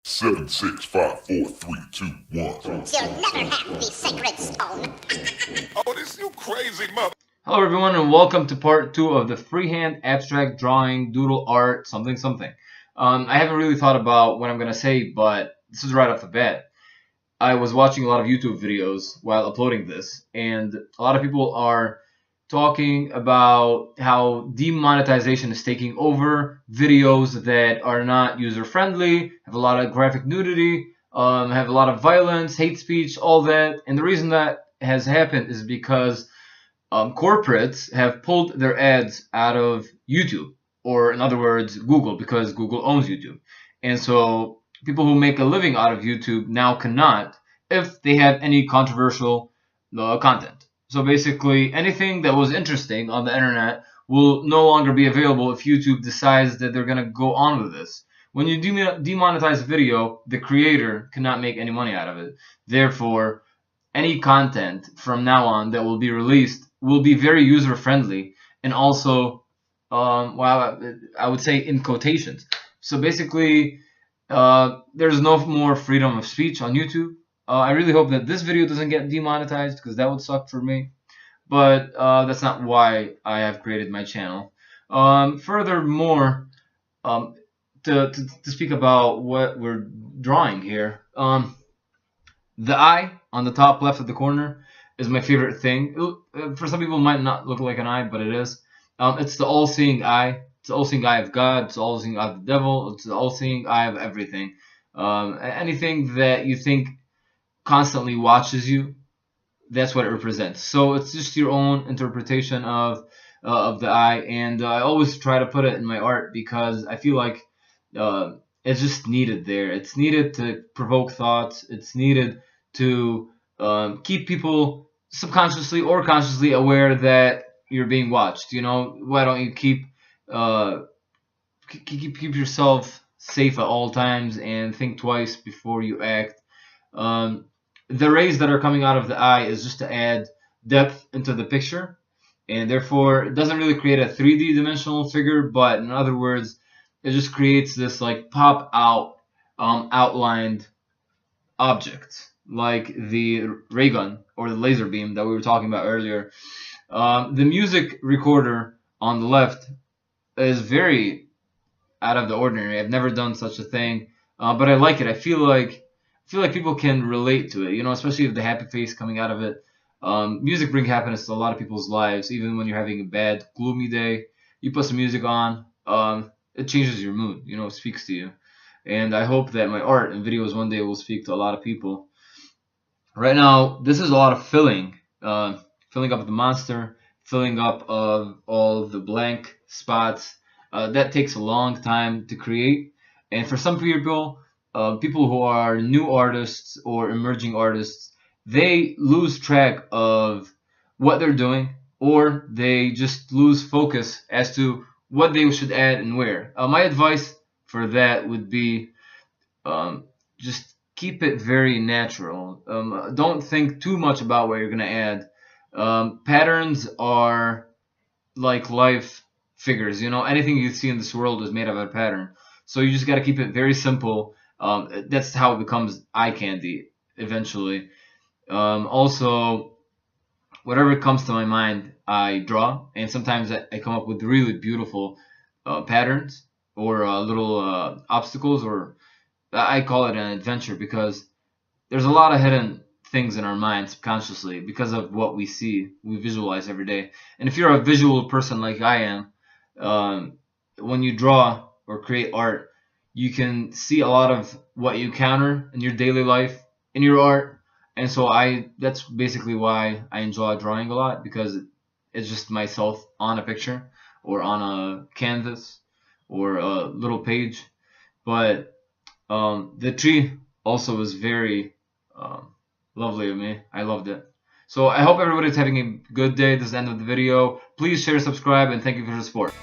Seven, 6, 5, 4, 3, 2, 1. You'll never have the sacred stone. Oh, this you crazy mother. Hello everyone and welcome to part 2 of the freehand abstract drawing doodle art something. I haven't really thought about what I'm going to say, but this is right off the bat. I was watching a lot of YouTube videos while uploading this, and a lot of people are talking about how demonetization is taking over videos that are not user-friendly, have a lot of graphic nudity, have a lot of violence, hate speech, all that. And the reason that has happened is because corporates have pulled their ads out of YouTube, or in other words, Google, because Google owns YouTube. And so people who make a living out of YouTube now cannot if they have any controversial content. So basically, anything that was interesting on the internet will no longer be available if YouTube decides that they're going to go on with this. When you demonetize a video, the creator cannot make any money out of it. Therefore, any content from now on that will be released will be very user-friendly, and also, well, I would say in quotations. So basically, there's no more freedom of speech on YouTube. I really hope that this video doesn't get demonetized, because that would suck for me. But that's not why I have created my channel. Furthermore, to speak about what we're drawing here, the eye on the top left of the corner is my favorite thing. For some people, it might not look like an eye, but it is. It's the all-seeing eye. It's the all-seeing eye of God. It's the all-seeing eye of the devil. It's the all-seeing eye of everything. Anything that you think constantly watches you, that's what it represents. So it's just your own interpretation of the eye, and I always try to put it in my art because I feel like it's just needed there. It's needed to provoke thoughts. It's needed to keep people subconsciously or consciously aware that you're being watched. You know, why don't you keep yourself safe at all times and think twice before you act. The rays that are coming out of the eye is just to add depth into the picture, and therefore it doesn't really create a 3D dimensional figure, but in other words, it just creates this like pop out outlined object, like the ray gun or the laser beam that we were talking about earlier. The music recorder on the left is very out of the ordinary. I've never done such a thing, but I like it. I feel like people can relate to it, you know, especially with the happy face coming out of it. Music brings happiness to a lot of people's lives, even when you're having a bad, gloomy day. You put some music on, it changes your mood, you know, it speaks to you. And I hope that my art and videos one day will speak to a lot of people. Right now, this is a lot of filling up the monster, filling up of all of the blank spots. That takes a long time to create. And for some people, people who are new artists or emerging artists, they lose track of what they're doing, or they just lose focus as to what they should add and where. My advice for that would be just keep it very natural. Don't think too much about what you're going to add. Patterns are like life figures. You know, anything you see in this world is made of a pattern. So you just got to keep it very simple. That's how it becomes eye candy eventually. Also, whatever comes to my mind, I draw, and sometimes I come up with really beautiful patterns or little obstacles, or I call it an adventure because there's a lot of hidden things in our minds subconsciously because of what we see, we visualize every day. And if you're a visual person like I am, when you draw or create art, you can see a lot of what you encounter in your daily life in your art. And so that's basically why I enjoy drawing a lot, because it's just myself on a picture or on a canvas or a little page. But the tree also was very lovely of me. I loved it. So I hope everybody's having a good day. This is the end of the video. Please share, subscribe, and thank you for the support.